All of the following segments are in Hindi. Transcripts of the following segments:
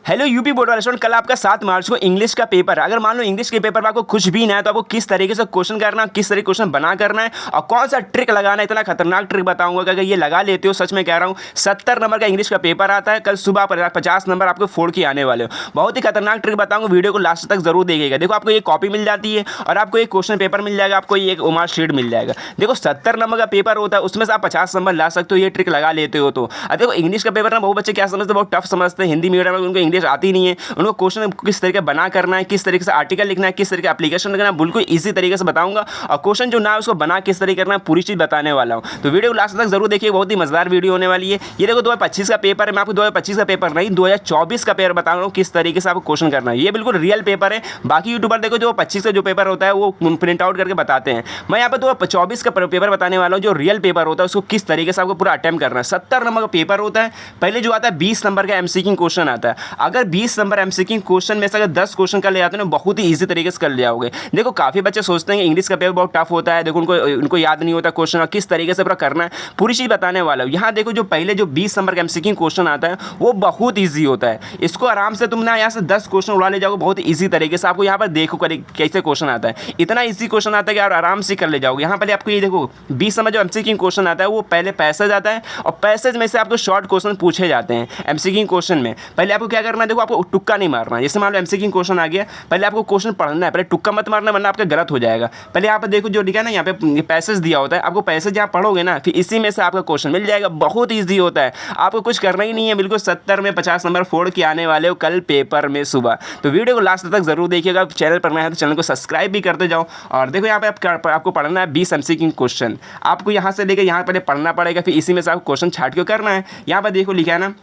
हेलो यूपी बोर्ड वाले स्टूडेंट, कल आपका 7 मार्च को इंग्लिश का पेपर है। अगर मान लो इंग्लिश के पेपर में आपको कुछ भी ना है तो आपको किस तरीके से क्वेश्चन करना है, किस तरीके क्वेश्चन बना करना है और कौन सा ट्रिक लगाना है, इतना खतरनाक ट्रिक बताऊंगा कि अगर ये लगा लेते हो, सच में कह रहा हूँ, 70 नंबर का इंग्लिश का पेपर आता है। कल सुबह पर 50 नंबर आपको फोड़ के आने वाले हो। बहुत ही खतरनाक ट्रिक बताऊंगा, वीडियो को लास्ट तक जरूर देखिएगा। देखो, आपको ये कॉपी मिल जाती है और आपको एक क्वेश्चन पेपर मिल जाएगा, आपको ये एक मार्क शीट मिल जाएगा। देखो, 70 नंबर का पेपर होता है, उसमें से आप 50 नंबर ला सकते हो, ये ट्रिक लगा लेते हो तो। देखो, इंग्लिश का पेपर ना बहुत बच्चे क्या समझते हैं, बहुत टफ समझते हैं। हिंदी मीडियम में उनको इंग्लिश आती नहीं है, उनको क्वेश्चन किस तरीके बना करना है, किस तरीके से आर्टिकल लिखना है, किस तरीके एप्लीकेशन लिखना है, बिल्कुल इजी तरीके से बताऊंगा। और क्वेश्चन जो ना है उसको बना किस तरीके करना है, पूरी चीज बताने वाला हूं। तो वीडियो को लास्ट तक जरूर देखिए, बहुत ही मजेदार वीडियो होने वाली है। ये देखो 2025 का पेपर है, मैं आपको 2025 का पेपर नहीं 2024 का पेपर बता रहा हूँ, किस तरीके से आपको क्वेश्चन करना है। ये बिल्कुल रियल पेपर है। बाकी यूट्यूबर देखो जो 25 का जो पेपर होता है वो प्रिंट आउट करके बताते हैं। मैं यहाँ पे 2024 का पेपर बताने वाला हूँ, जो रियल पेपर होता है उसको किस तरीके से आपको पूरा अटेम्प्ट करना है। 70 नंबर का पेपर होता है। पहले जो आता है 20 नंबर का एमसीक्यू क्वेश्चन आता है। अगर 20 नंबर एमसीक्यू क्वेश्चन में से अगर 10 क्वेश्चन कर ले जाते हैं ना, बहुत ही ईजी तरीके से कर ले जाओगे। देखो, काफी बच्चे सोचते हैं कि इंग्लिश का पेपर बहुत टफ होता है, देखो उनको याद नहीं होता क्वेश्चन और किस तरीके से पूरा करना है, पूरी चीज बताने वाला हूं। यहाँ देखो, जो पहले जो 20 नंबर का एमसीक्यू क्वेश्चन आता है वो बहुत ईजी होता है। इसको आराम से तुम ना यहाँ से 10 क्वेश्चन उड़ा ले जाओगे बहुत ईजी तरीके से। आपको यहाँ पर देखो कैसे क्वेश्चन आता है, इतना ईजी क्वेश्चन आता है कि आप आराम से कर ले जाओगे। यहाँ पहले आपको ये देखो 20 नंबर जो एमसीक्यू क्वेश्चन आता है वो पहले पैसेज आता है और पैसेज में से आपको शॉर्ट क्वेश्चन पूछे जाते हैं। एमसीक्यू क्वेश्चन में पहले आपको क्या करना है, देखो आपको तुक्का नहीं मारना है। जैसे मान लो एमसीक्यू क्वेश्चन आ गया, पहले आपको क्वेश्चन पढ़ना है, पहले तुक्का मत मारना वरना आपका गलत हो जाएगा। पहले यहाँ पर देखो जो लिखा है ना, यहाँ पे पैसेज दिया होता है, आपको पैसेज यहाँ पढ़ोगे ना, फिर इसी में से आपका क्वेश्चन मिल जाएगा। बहुत ईजी होता है, आपको कुछ करना ही नहीं है, बिल्कुल 70 में 50 नंबर फोड़ के आने वाले हो कल पेपर में सुबह। तो वीडियो को लास्ट तक जरूर देखिएगा। चैनल पर नया है तो चैनल को सब्सक्राइब भी करते जाओ। और देखो, यहाँ पे आपको पढ़ना है 20 एमसीक्यू क्वेश्चन। आपको यहाँ से लेकर यहाँ पहले पढ़ना पड़ेगा, फिर इसी में से आपको क्वेश्चन छाट के करना है। यहाँ पर देखो लिखा है ना,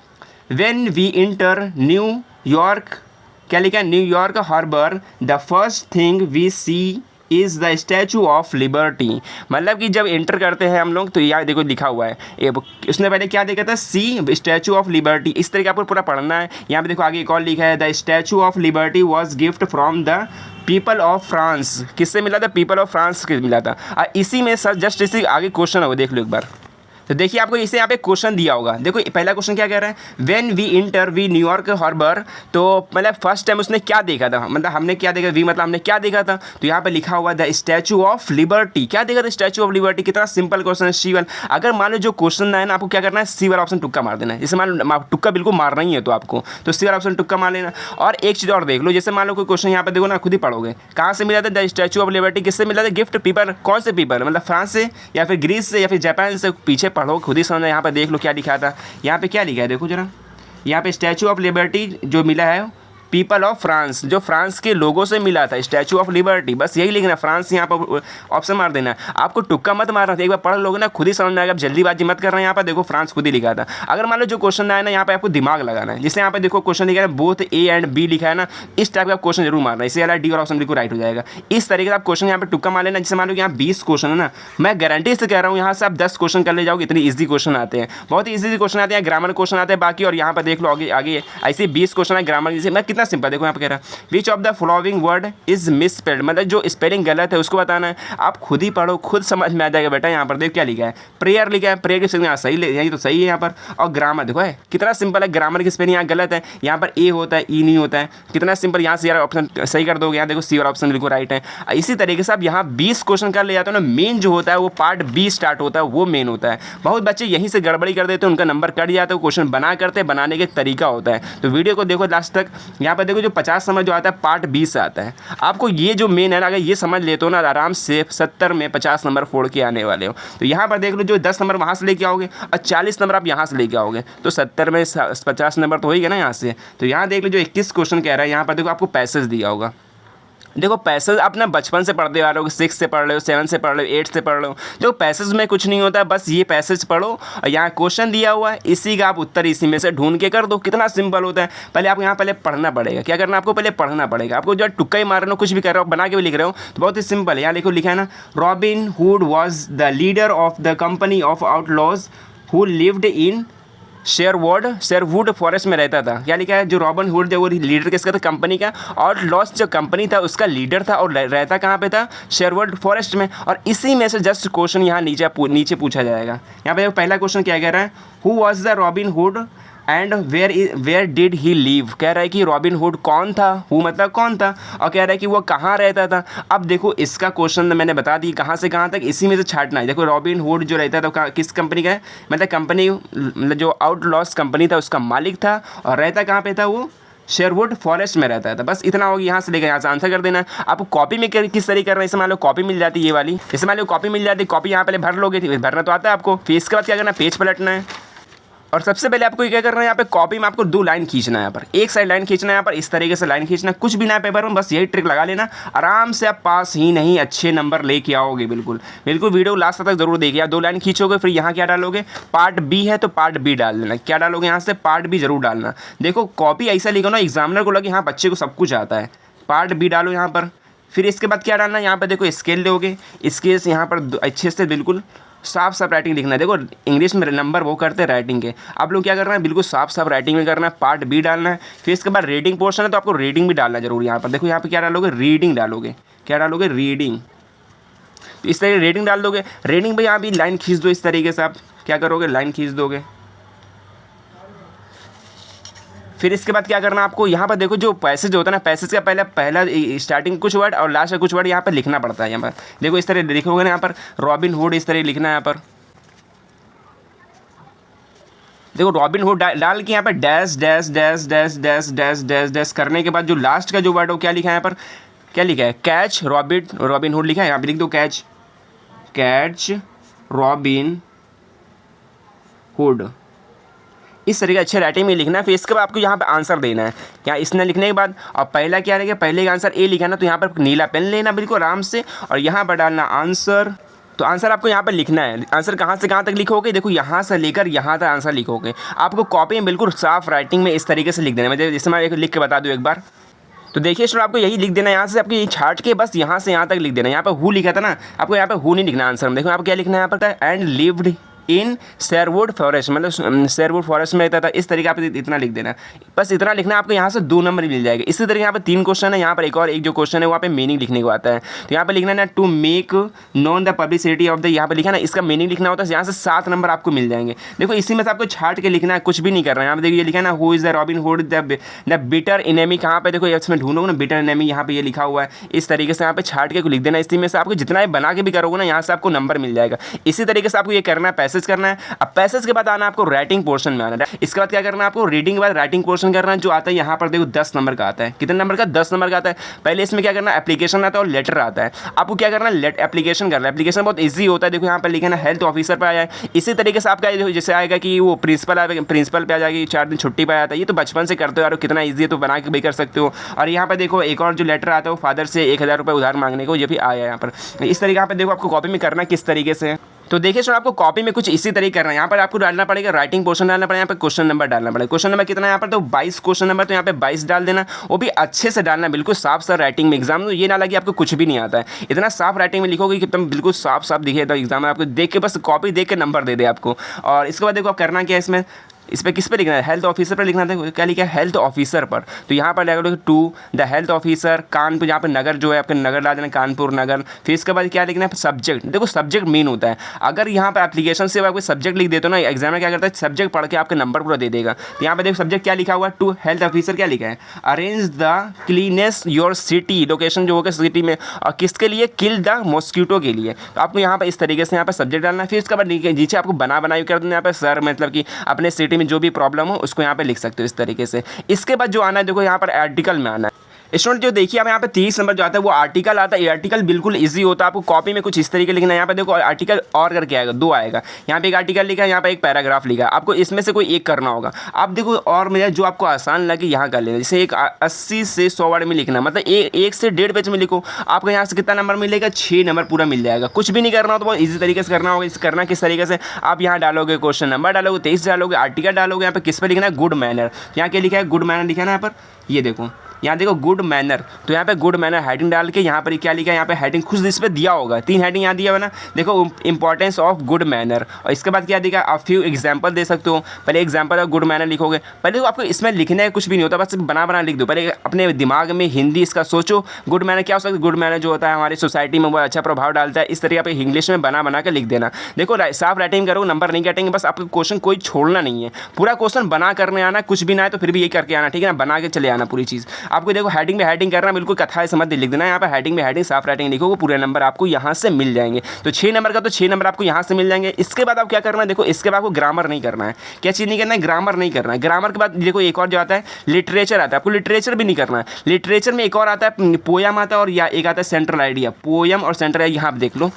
व्हेन वी इंटर न्यूयॉर्क, क्या लिखा है, New York harbour, the first thing we see is the Statue of Liberty. मतलब कि जब एंटर करते हैं हम लोग तो यहाँ देखो लिखा हुआ है, उसने पहले क्या देखा था, सी स्टैचू ऑफ लिबर्टी। इस तरीके आपको पूरा पढ़ना है। यहाँ पे देखो आगे एक और लिखा है, the Statue of liberty was gift from the people of France. किससे मिला था, पीपल ऑफ फ्रांस से मिला था। और इसी में सर जस्ट इसी आगे क्वेश्चन होगा, देख लो एक बार। तो देखिए, आपको इसे यहाँ पे क्वेश्चन दिया होगा। देखो पहला क्वेश्चन क्या कह रहा है, when we enter we New York harbour. तो मतलब फर्स्ट टाइम उसने क्या देखा था, मतलब हमने क्या देखा, वी मतलब हमने क्या देखा था। तो यहाँ पे लिखा हुआ द स्टैचू ऑफ लिबर्टी। क्या देखा था, स्टैचू ऑफ लिबर्टी। कितना सिंपल क्वेश्चन है, सी वाला। अगर मान लो जो क्वेश्चन ना है ना, आपको क्या करना है, सी वाला ऑप्शन तुक्का मार देना है। जैसे मान लो तुक्का बिल्कुल मारना ही है तो आपको तो सी वाला ऑप्शन तुक्का मार लेना। और एक चीज़ और देख लो, जैसे मान लो कोई क्वेश्चन यहाँ पे देखो ना, खुद ही पढ़ोगे, कहाँ से मिला था, द स्टैचू ऑफ लिबर्टी किससे मिला था, गिफ्ट पीपल। कौन से पीपल, मतलब फ्रांस से या फिर ग्रीस से या फिर जापान से। पीछे पढ़ो, खुद ही समझना। यहाँ पे देख लो क्या लिखा था, यहाँ पे क्या लिखा है, देखो जरा। यहाँ पे स्टैचू ऑफ लिबर्टी जो मिला है, पीपल ऑफ फ्रांस, जो फ्रांस के लोगों से मिला था, स्टैचू ऑफ लिबर्टी। बस यही लिखना, फ्रांस यहाँ पर ऑप्शन मार देना। आपको तुक्का मत मारना था, एक बार पढ़ लोगे ना खुद ही समझ में आएगा। आप जल्दीबाजी मत करना। यहाँ पर देखो फ्रांस खुद ही लिखा था। अगर मान लो जो क्वेश्चन आया ना, यहाँ पे आपको दिमाग लगाना है। जैसे यहाँ पे देखो क्वेश्चन लिखा है बोथ ए एंड बी लिखा है ना, इस टाइप का क्वेश्चन जरूर मारना है। इससे वाला डी और ऑप्शन बिल्कुल राइट हो जाएगा। इस तरीके से आप क्वेश्चन यहाँ पे तुक्का मार लेना। जैसे मान लो यहाँ 20 क्वेश्चन है ना, मैं गारंटी से कह रहा हूँ यहाँ से आप 10 क्वेश्चन कर ले जाओगे। इतनी ईजी क्वेश्चन आते हैं, बहुत ईजी क्वेश्चन आते हैं, ग्रामर क्वेश्चन आते हैं बाकी। और यहाँ पर देख लो आगे आगे ऐसे 20 क्वेश्चन है ग्रामर। जैसे मैं कितना सिंपल, देखो यहाँ पे कह रहा है which of the following word is misspelled, मतलब जो स्पेलिंग गलत है उसको बताना है। आप खुद ही पढ़ो, खुद समझ में आ जाएगा बेटा। यहाँ पर देखो क्या लिखा है, प्रेयर लिखा है, प्रेयर की स्पेलिंग यहाँ सही, यही तो सही है यहाँ पर। और ग्रामर देखो है कितना सिंपल है, ग्रामर की स्पेलिंग यहाँ गलत है, यहाँ पर ए होता है, ई नहीं होता है। कितना सिंपल, यहाँ से यार ऑप्शन सही कर दोगे। यहाँ देखो सी और ऑप्शन बिल्कुल राइट है। इसी तरीके से आप यहाँ 20 क्वेश्चन कर ले जाते हो ना, मेन जो होता है वो पार्ट बी स्टार्ट होता है, वो मेन होता है। बहुत बच्चे यहीं से गड़बड़ी कर देते हैं, उनका नंबर कट जाता है। क्वेश्चन बना करते बनाने के तरीका होता है। तो वीडियो को देखो लास्ट तक। यहाँ पर देखो जो 50 नंबर जो आता है पार्ट 20 आता है। आपको ये जो मेन है ना, अगर ये समझ लेते हो ना, आराम से 70 में 50 नंबर फोड़ के आने वाले हो। तो यहाँ पर देख लो जो 10 नंबर वहाँ से लेके आओगे और 40 नंबर आप यहाँ से लेके आओगे, तो 70 में 50 नंबर तो हो ही गया ना यहाँ से। तो यहाँ देख लो जो 21 क्वेश्चन कह रहा है, यहाँ पर देखो आपको पैसेज दिया होगा। देखो पैसेज आप ना बचपन से पढ़ते आ रहे हो, 6 से पढ़ रहे हो, 7 से पढ़ रहे हो, 8 से पढ़ रहे हो। जो पैसेज में कुछ नहीं होता है, बस ये पैसेज पढ़ो और यहाँ क्वेश्चन दिया हुआ है, इसी का आप उत्तर इसी में से ढूंढ के कर दो। कितना सिंपल होता है। पहले आपको यहाँ पहले पढ़ना पड़ेगा। क्या करना, आपको पहले पढ़ना पड़ेगा। आपको जो तुक्का ही मार रहे हो, कुछ भी कर रहे हो, बना के भी लिख रहे हो, तो बहुत ही सिंपल है। यहाँ देखो लिखा है ना, robin hood was the leader of the company of outlaws who lived in Sherwood forest में रहता था। क्या लिखा है, जो रॉबिन हुड जो वो लीडर किसका था, कंपनी का। और लॉस जो कंपनी था उसका लीडर था और रहता कहाँ पे था, शेरवुड फॉरेस्ट में। और इसी में से जस्ट क्वेश्चन यहाँ नीचे पूछा जाएगा। यहाँ पे पहला क्वेश्चन क्या कह रहा है, who was the Robin Hood and where did he live, कह रहा है कि रॉबिन हुड कौन था, हु मतलब कौन था, और कह रहा है कि वो कहाँ रहता था। अब देखो इसका क्वेश्चन मैंने बता दी कहाँ से कहाँ तक, इसी में से छाटना है। देखो रॉबिन हुड जो रहता था किस कंपनी का है, मतलब कंपनी मतलब जो आउटलॉस कंपनी था उसका मालिक था, और रहता कहाँ पे था, वो शेरवुड फॉरेस्ट में रहता था। बस इतना होगा, यहाँ से लेकर यहाँ से आंसर कर देना है। आपको कॉपी में किस तरीके कर रहे हैं, इसे मान लो कॉपी मिल जाती है ये वाली, इसे मान लो कॉपी मिल जाती है, कॉपी यहाँ पहले भर लोगे, भरना तो आता है आपको, फिर इसके बाद क्या करना है, पेज पलटना है, और सबसे पहले आपको क्या करना है, यहाँ पे कॉपी में आपको 2 लाइन खींचना है, यहाँ पर एक साइड लाइन खींचना है, यहाँ पर इस तरीके से लाइन खींचना, कुछ भी ना पेपर में, बस यही ट्रिक लगा लेना, आराम से आप पास ही नहीं अच्छे नंबर लेके आओगे। बिल्कुल बिल्कुल वीडियो लास्ट तक जरूर देखिए। आप 2 लाइन खींचोगे, फिर यहाँ क्या डालोगे, पार्ट बी है तो पार्ट बी डाल देना, क्या डालोगे यहाँ से, पार्ट बी जरूर डालना। देखो कॉपी ऐसा लिखो ना एग्जामिनर को लगे हाँ बच्चे को सब कुछ आता है, पार्ट बी डालो यहाँ पर। फिर इसके बाद क्या डालना है, यहाँ पर देखो स्केल दोगे, स्केल से यहाँ पर अच्छे से बिल्कुल साफ साफ राइटिंग लिखना है। देखो इंग्लिश में नंबर वो करते हैं राइटिंग के, आप लोग क्या करना है, बिल्कुल साफ साफ राइटिंग में करना है, पार्ट बी डालना है। फिर इसके बाद रीडिंग पोर्शन है तो आपको रीडिंग भी डालना जरूर। यहाँ पर देखो यहाँ पे क्या डालोगे, रीडिंग डालोगे, क्या डालोगे, रीडिंग। तो इस तरीके रीडिंग डाल दोगे, रीडिंग पे यहाँ भी लाइन खींच दो, इस तरीके से आप क्या करोगे, लाइन खींच दोगे। फिर इसके बाद क्या करना आपको, यहाँ पर देखो जो पैसेज होता है ना, पैसेज का पहला स्टार्टिंग कुछ वर्ड और लास्ट का कुछ वर्ड यहाँ पर लिखना पड़ता है। यहाँ पर देखो इस तरह लिखोगे ना, यहाँ पर रॉबिन हुड इस तरह लिखना है। यहाँ पर देखो रॉबिन हुड डाल के यहाँ पर dash dash dash dash dash dash dash dash करने के बाद जो लास्ट का जो वर्ड हो क्या लिखा है, यहाँ पर क्या लिखा है, कैच रॉबिन हुड लिखा है, यहाँ पर लिख दो कैच, कैच रॉबिन हुड, इस तरीके अच्छे राइटिंग में लिखना है। फिर इसके बाद आपको यहाँ पे आंसर देना है, यहाँ इसने लिखने के बाद, और पहला क्या रहेगा, पहले का आंसर ए लिखा ना, तो यहाँ पर नीला पेन लेना बिल्कुल आराम से, और यहाँ पर डालना आंसर। तो आंसर आपको यहाँ पर लिखना है, आंसर कहाँ से कहाँ तक लिखोगे, देखो यहाँ से लेकर यहाँ तक आंसर लिखोगे। आपको कॉपी में बिल्कुल साफ राइटिंग में इस तरीके से लिख देना है। मैं जैसे मैं लिख के बता दूँ एक बार, तो देखिए स्टूडेंट आपको यही लिख देना है, यहाँ से आपको ये छाट के बस यहाँ से यहाँ तक लिख देना है। यहाँ पर हु लिखा था ना, आपको यहाँ पर हु नहीं लिखना आंसर में। देखो आपको क्या लिखना है, यहाँ पर and lived in Sherwood forest, मतलब शेरवुड फॉरेस्ट में रहता था, इस तरीके आप इतना लिख देना। बस इतना लिखना, आपको यहाँ से 2 नंबर मिल जाएगा। इसी तरीके यहाँ पे 3 क्वेश्चन है, यहाँ पर एक जो क्वेश्चन है वहाँ पे मीनिंग लिखने को आता है। तो यहाँ पे लिखना है ना, to make known the publicity of the, यहाँ पे लिखा ना इसका मीनिंग लिखना होता है, यहाँ से 7 नंबर आपको मिल जाएंगे। देखो इसी में से आपको छाट के लिखना है, कुछ भी नहीं करना है। यहाँ पे देखिए ये लिखा है ना, who is the Robin hood the bitter enemy, कहाँ पे देखो इसमें ढूंढोगे ना बिटर एनिमी, यहाँ पे ये लिखा हुआ है, इस तरीके से यहाँ पे छाट के लिख देना। इसी में से आपको जितना बना के भी करोगे ना, यहाँ से आपको नंबर मिल जाएगा। इसी तरीके से आपको ये करना है, पैसेज करना है। अब पैसेज के बाद आना आपको राइटिंग पोर्शन में आना है। इसके बाद क्या करना है आपको, रीडिंग के बाद राइटिंग पोर्शन करना है, जो आता है यहाँ पर देखो 10 नंबर का आता है। कितने नंबर का, 10 नंबर का आता है। पहले इसमें क्या करना है, एप्लीकेशन आता है और लेटर आता है। आपको क्या करना है, एप्लीकेशन करना है। एप्लीकेशन बहुत ईजी होता है, देखो यहाँ पर लिखा है हेल्थ ऑफिसर पर आया है। इसी तरीके से आपका जैसे आएगा कि वो प्रिंसिपल पे आ जाएगी, 4 दिन छुट्टी पर आता है। ये तो बचपन से करते हो यार, कितना ईजी है, तो बना के भी कर सकते हो। और यहाँ पर देखो एक और जो लेटर आता है वो फादर से 1000 रुपये उधार मांगने को, ये भी आया है यहाँ पर। इस तरीके यहाँ पर देखो आपको कॉपी में करना किस तरीके से। तो देखिए सर आपको कॉपी में कुछ इसी तरीके करना है। यहाँ पर आपको डालना पड़ेगा राइटिंग पोर्शन डालना पड़ेगा, यहाँ पर क्वेश्चन नंबर डालना पड़ेगा। क्वेश्चन नंबर कितना है यहाँ पर, तो 22 क्वेश्चन नंबर, तो यहाँ पे 22 डाल देना। वो भी अच्छे से डालना, बिल्कुल साफ साफ राइटिंग में। एग्जाम में ये ना लगे आपको कुछ भी नहीं आता है, इतना साफ राइटिंग में लिखोगे कि तुम बिल्कुल साफ साफ दिखे, तो एग्जाम में आपको देख के बस कॉपी देख के नंबर दे दे आपको। और इसके बाद देखो आप करना क्या है, इसमें इस पर किस पे लिखना है, हेल्थ ऑफिसर पर लिखना था। क्या लिखा है, हेल्थ ऑफिसर पर। तो यहाँ पर लिखा to the health officer Kanpur, यहाँ पर नगर जो है आपका नगर डाल देना, कानपुर नगर। फिर इसके बाद क्या लिखना है, सब्जेक्ट। देखो सब्जेक्ट मेन होता है, अगर यहाँ पर एप्लीकेशन से आप कोई सब्जेक्ट लिख देते हो ना, एग्जाम में क्या करता है सब्जेक्ट पढ़ के आपके नंबर पूरा दे देगा। तो यहाँ पर देखो सब्जेक्ट क्या लिखा हुआ है, टू हेल्थ ऑफिसर क्या लिखा है, arrange the cleanness your city, location जो होगा सिटी में, और किसके लिए, किल द मॉस्किटो के लिए। तो आपको यहाँ पर इस तरीके से यहाँ पर सब्जेक्ट डालना है। फिर इसके बाद नीचे आपको बनाई कर देना, यहाँ पर सर मतलब कि अपने सिटी में जो भी प्रॉब्लम हो उसको यहाँ पे लिख सकते हो इस तरीके से। इसके बाद जो आना है देखो यहाँ पर आर्टिकल में आना है। स्टूडेंट जो देखिए अब यहाँ पे 30 नंबर जो आता है वो आर्टिकल आता है। ये आर्टिकल बिल्कुल इजी होता है, आपको कॉपी में कुछ इस तरीके लिखना है। यहाँ पे देखो आर्टिकल और करके आएगा, 2 आएगा। यहाँ पे एक आर्टिकल लिखा है, यहाँ पे एक पैराग्राफ लिखा है, आपको इसमें से कोई एक करना होगा। आप देखो और में जो आपको आसान लगे यहाँ कर लेना। जैसे एक 80 से 100 वर्ड में लिखना, मतलब 1 से 1.5 पेज में लिखो। आपको यहाँ से कितना नंबर मिलेगा, 6 नंबर पूरा मिल जाएगा। कुछ भी नहीं करना हो तो बहुत ईजी तरीके से करना होगा। इस करना किस तरीके से, आप यहाँ डालोगे क्वेश्चन नंबर डालोगे, 23 डालोगे, आर्टिकल डालोगे। यहाँ पे किस पे लिखना है, गुड मैनर। यहाँ क्या लिखा है, गुड मैनर लिखा है ना यहाँ पर, ये देखो यहाँ देखो गुड मैनर, तो यहाँ पे गुड मैनर हेडिंग डाल के यहाँ पर क्या लिखा है, यहाँ पे हेडिंग खुद इस पर दिया होगा, 3 हेडिंग यहाँ दिया हुआ ना, देखो इंपॉर्टेंस ऑफ गुड मैनर, और इसके बाद क्या दिखा, आप फ्यू एग्जाम्पल दे सकते हो। पहले एग्जाम्पल ऑफ गुड मैनर लिखोगे, पहले तो आपको इसमें लिखने का कुछ भी नहीं होता, बस बना लिख दो, पहले अपने दिमाग में हिंदी इसका सोचो, गुड मैनर क्या हो सकता है, गुड मैनर जो होता है हमारी सोसाइटी में वो अच्छा प्रभाव डालता है, इस तरीके आप इंग्लिश में बना के लिख देना। देखो साफ राइटिंग करो, नंबर नहीं कटेंगे, बस आपको क्वेश्चन कोई छोड़ना नहीं है, पूरा क्वेश्चन बना करने आना, कुछ भी ना है तो फिर भी यही करके आना, ठीक है ना, बना के चले आना पूरी चीज़। आपको देखो हेडिंग में हेडिंग करना, बिल्कुल कथा समझ लिख देना, यहाँ पर हेडिंग में हेडिंग साफ राइटिंग लिखोगे, पूरे नंबर आपको यहाँ से मिल जाएंगे। तो 6 नंबर का तो 6 नंबर आपको यहाँ से मिल जाएंगे। इसके बाद आप क्या करना है, देखो इसके बाद आपको ग्रामर नहीं करना है। क्या चीज़ नहीं करना है, ग्रामर नहीं करना है। ग्रामर के बाद देखो एक और जो आता है लिटरेचर आता है, आपको लिटरेचर भी नहीं करना है। लिटरेचर में एक और आता है पोयम आता है, और या एक आता है सेंट्रल आइडिया, पोयम और सेंट्रल आइडिया। यहाँ आप देख लो,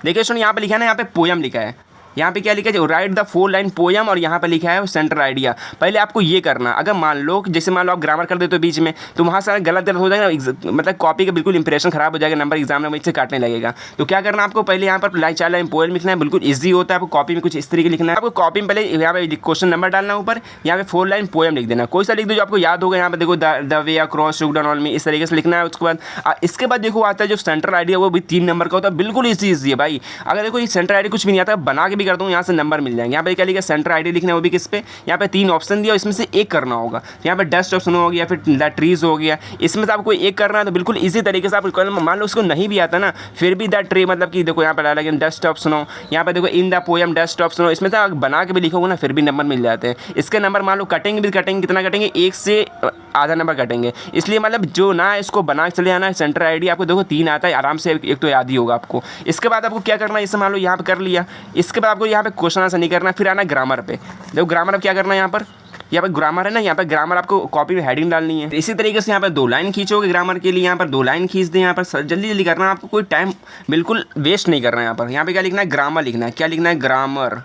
देखिए सुनो, यहाँ पे लिखा है ना, यहाँ पे पोयम लिखा है, यहाँ पे क्या लिखा है, राइट द 4 लाइन पोयम, और यहाँ पे लिखा है सेंट्रल आइडिया। पहले आपको ये करना, अगर मान लो जैसे मान लो आप ग्रामर कर देते हो बीच में, तो वहाँ से गलत हो जाएगा, मतलब कॉपी का बिल्कुल इंप्रेशन खराब हो जाएगा, नंबर एग्जाम में इससे काटने लगेगा। तो क्या करना आपको, पहले यहाँ पर 4 लाइन पोयम लिखना है, बिल्कुल ईजी होता है। आपको कॉपी में कुछ इस तरीके लिखना है, आपको कॉपी में पहले यहाँ पे क्वेश्चन नंबर डालना, ऊपर यहाँ पे 4 लाइन पोयम लिख देना, कोई सा लिख दो जो आपको याद होगा। यहाँ पे देखो the way across look down on me, इस तरीके से लिखना है। उसके बाद इसके बाद देखो आता है जो सेंट्रल आइडिया, वो भी 3 नंबर का होता है, बिल्कुल ईजी है भाई। अगर देखो ये सेंट्रल आइडिया कुछ भी नहीं आता, बना के भी कर दूँ, यहाँ से नंबर मिल जाएंगे। यहाँ पे क्या लिखा है, सेंटर आइडिया लिखना है, वो भी किस पे, यहाँ पे 3 ऑप्शन दिया, इसमें से एक करना होगा। यहाँ पे डस्ट ऑप्शन हो गया, फिर द ट्रीज हो गया, इसमें से आपको एक करना है। तो बिल्कुल इसी तरीके से आप मान लो उसको नहीं भी आता ना, फिर भी द ट्री, मतलब कि देखो यहाँ पे डाला डस्ट ऑप्शन हो, यहाँ पे देखो in the poem dust option हो, इसमें से आप बना के भी लिखोगे ना, फिर भी नंबर मिल जाते हैं। इसके नंबर मान लो कटेंगे भी, कटेंगे कितना कटेंगे, 1 से आधा नंबर कटेंगे। इसलिए मतलब जो ना इसको बना के चले आना है। सेंटर आइडिया आपको देखो 3 आता है आराम से, एक तो याद ही होगा आपको। इसके बाद आपको क्या करना है, इसे मान लो यहाँ पे कर लिया, इसके बाद आपको यहाँ पे क्वेश्चन आंसर नहीं करना, फिर आना ग्रामर पे। देखो ग्रामर अब क्या करना है, यहाँ पर ग्रामर है ना, यहाँ पर ग्रामर आपको कॉपी में हेडिंग डालनी है। इसी तरीके से यहाँ पर 2 लाइन खींचोगे ग्रामर के लिए, यहाँ पर 2 लाइन खींच दें। यहाँ पर जल्दी जल्दी करना है, आपको कोई टाइम बिल्कुल वेस्ट नहीं करना है। यहाँ पर क्या लिखना है, ग्रामर लिखना है। क्या लिखना है, ग्रामर।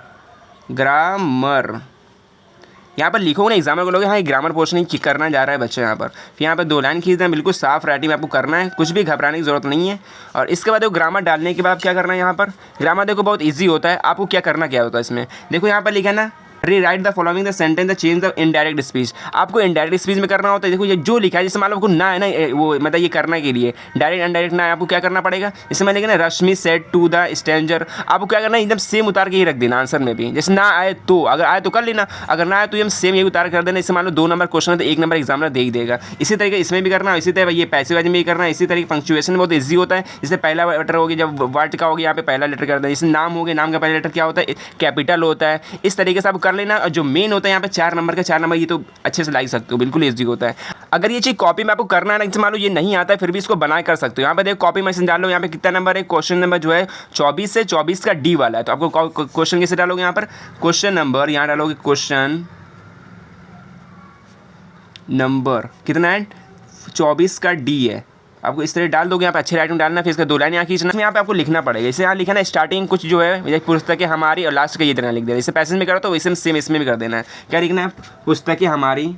यहाँ पर लिखोगे ना, एग्जाम को लोगे हाँ ग्रामर पोर्शन ही करना जा रहा है बच्चे यहाँ पर। फिर यहाँ पर 2 लाइन खींचना है, बिल्कुल साफ राइटिंग में आपको करना है, कुछ भी घबराने की जरूरत नहीं है। और इसके बाद देखो ग्रामर डालने के बाद क्या करना है, यहाँ पर ग्रामर देखो बहुत ईजी होता है। आपको क्या करना क्या होता है इसमें, देखो यहाँ पर लिखा है ना, rewrite the following the sentence the change the indirect speech. आपको इनडायरेक्ट स्पीच में करना होता है। देखो ये जो लिखा है, जैसे मान लो आपको ना है ना वो मतलब ये करने के लिए डायरेक्ट इनडायरेक्ट ना है, आपको क्या करना पड़ेगा, जैसे मैंने कहा ना रश्मि सेड टू द स्ट्रेंजर, आपको क्या करना है, एकदम सेम उतार के ही रख देना आंसर में भी। जैसे ना आए तो, अगर आए तो कर लेना, अगर ना आए तो एकदम सेम यही उतार कर देना। इससे मान लो 2 नंबर क्वेश्चन है तो 1 नंबर एग्जामिनर दे ही देगा। इसी तरीके इसमें भी करना, इसी तरह ये पैसे वाइज में भी करना। इसी तरीके पंक्चुएशन बहुत ईजी होता है। जैसे पहला लेटर हो गया, जब वर्ड का हो गया यहाँ पे पहला लेटर कर देना। जैसे नाम हो गया, नाम का पहला लेटर क्या होता है, कैपिटल होता है। इस तरीके से आप कर लेना। और जो मेन होता है यहाँ पे 4 नंबर का, 4 नंबर ये तो अच्छे से ला सकते हो, बिल्कुल ईजी होता है। अगर ये चीज़ कॉपी में आपको करना है ना, मान लो ये नहीं आता है फिर भी इसको बना कर सकते हो। यहाँ पे देखो कॉपी में डालो, यहाँ पे कितना नंबर है, क्वेश्चन नंबर जो है 24 से 24 का डी वाला है। तो आपको क्वेश्चन कैसे डालोगे, यहाँ पर क्वेश्चन नंबर, यहाँ डालोगे क्वेश्चन नंबर कितना है, 24 का डी है। आपको इस तरह डाल दोगे, यहाँ पे अच्छे राइटिंग डालना, फिर इसका 2 लाइन यहाँ खींचना। यहाँ पे आपको लिखना पड़ेगा, जैसे यहाँ लिखा ना स्टार्टिंग कुछ जो है पुस्तकें हमारी, और लास्ट का ये तरह लिख देना। जैसे पैसेज में करो तो वैसे सेम इसमें भी कर देना है। क्या लिखना है, पुस्तकें हमारी,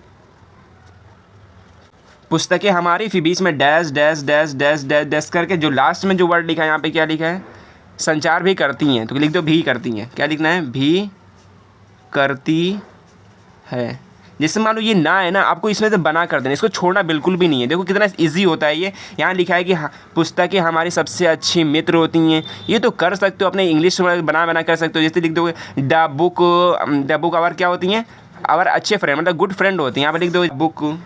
पुस्तकें हमारी, फिर बीच में dash dash dash dash dash dash करके जो लास्ट में जो वर्ड लिखा है, यहाँ पे क्या लिखा है, संचार भी करती हैं, तो लिख दो भी करती हैं। क्या लिखना है, भी करती है। जैसे मान लो ये ना है ना, आपको इसमें से बना कर देना, इसको छोड़ना बिल्कुल भी नहीं है। देखो कितना इजी होता है ये। यहाँ लिखा है कि पुस्तकें हमारी सबसे अच्छी मित्र होती हैं। ये तो कर सकते हो, अपने इंग्लिश में बना कर सकते हो। जैसे लिख दोगे द बुक आवर क्या होती हैं, आवर अच्छे फ्रेंड, मतलब गुड फ्रेंड होती हैं। यहाँ पर लिख दो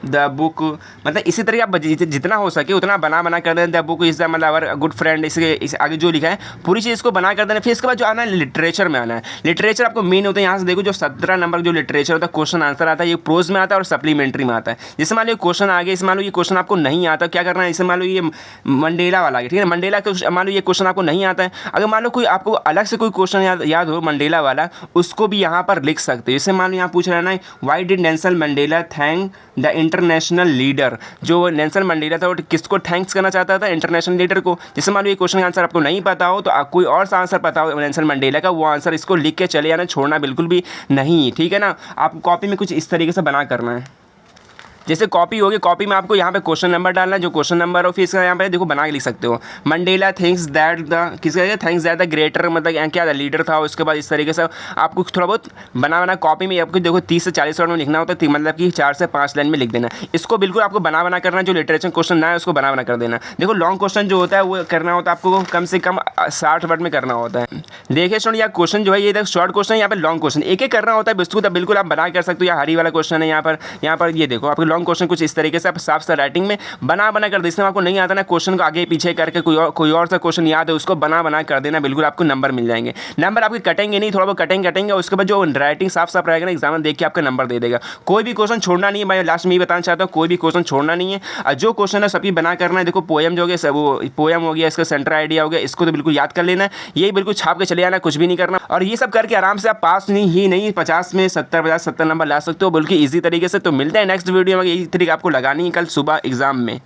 द बुक, मतलब इसी तरह आप जितना हो सके उतना बना कर देना। द बुक इज द मतलब आवर गुड फ्रेंड, इसके आगे जो लिखा है पूरी चीज़ इसको बना कर देना। फिर इसके बाद जो आना है लिटरेचर में आना है। लिटरेचर आपको मेन होता है, यहाँ से देखो जो 17 नंबर जो लिटरेचर होता है, क्वेश्चन आंसर आता है, ये प्रोज में आता है और सप्लीमेंट्री में आता है। जैसे मान लो क्वेश्चन आ गया, इसे मान लो ये क्वेश्चन आपको नहीं आता, क्या करना है, इसे मान लो ये मंडेला वाला है, ठीक है, मंडेला का मान लो ये क्वेश्चन आपको नहीं आता है। अगर मान लो कोई आपको अलग से कोई क्वेश्चन याद हो मंडेला वाला, उसको भी यहाँ पर लिख सकते हो। जैसे मान लो यहाँ पूछ रहा है ना, why did Nelson Mandela thank the international leader, जो नेल्सन मंडेला था वो किसको थैंक्स करना चाहता था, इंटरनेशनल लीडर को। जैसे मान लो ये क्वेश्चन का आंसर आपको नहीं पता हो, तो कोई और सा आंसर पता हो नेल्सन मंडेला का, वो आंसर इसको लिख के चले जाना, छोड़ना बिल्कुल भी नहीं, ठीक है ना। आप कॉपी में कुछ इस तरीके से बना करना है। जैसे कॉपी होगी, कॉपी में आपको यहाँ पे क्वेश्चन नंबर डालना है, जो क्वेश्चन नंबर हो, फिर इसका यहाँ पे देखो बना के लिख सकते हो। मंडेला थिंक्स दैट द किसका थिंक्स दैट द ग्रेटर मतलब क्या था, लीडर था। उसके बाद इस तरीके से आपको थोड़ा बहुत बना कॉपी में आपको देखो 30 से 40 वर्ड में लिखना होता है, मतलब कि 4 से 5 लाइन में लिख देना। इसको बिल्कुल आपको बना करना, जो लिटरेचर क्वेश्चन ना है उसको बना कर देना। देखो लॉन्ग क्वेश्चन जो होता है वो करना होता है आपको कम से कम 60 वर्ड में करना होता है। देखिए स्टूडेंट, यह क्वेश्चन जो है ये शॉर्ट क्वेश्चन, यहाँ पे लॉन्ग क्वेश्चन एक एक करना होता है। बिल्कुल आप बना कर सकते हो। या हरी वाला क्वेश्चन है यहाँ पर ये देखो आपको लॉन्ग क्वेश्चन कुछ इस तरीके से आप साफ साफ राइटिंग में बना कर दे। इसमें आपको नहीं आता ना क्वेश्चन को आगे पीछे करके कोई और सा क्वेश्चन याद है उसको बना कर देना, बिल्कुल आपको नंबर मिल जाएंगे। नंबर आपके कटेंगे नहीं, थोड़ा बहुत कटेंगे। उसके बाद जो राइटिंग साफ साफ रहेगा ना, एग्जाम देख के आपका नंबर दे देगा। कोई भी क्वेश्चन छोड़ना नहीं है। मैं लास्ट में ही बताना चाहता हूँ, कोई भी क्वेश्चन छोड़ना नहीं है। और जो क्वेश्चन है सभी बना करना है। देखो पोएम जो हो गया, वो पोएम हो गया, इसका सेंटर आइडिया हो गया, इसको तो बिल्कुल याद कर लेना है। यही बिल्कुल छाप के चले जाना, कुछ भी नहीं करना। और ये सब करके आराम से आप पास नहीं 50 में 70 नंबर ला सकते हो, बल्कि ईजी तरीके से। तो मिलते हैं नेक्स्ट वीडियो में। यही ट्रिक आपको लगानी है कल सुबह एग्जाम में।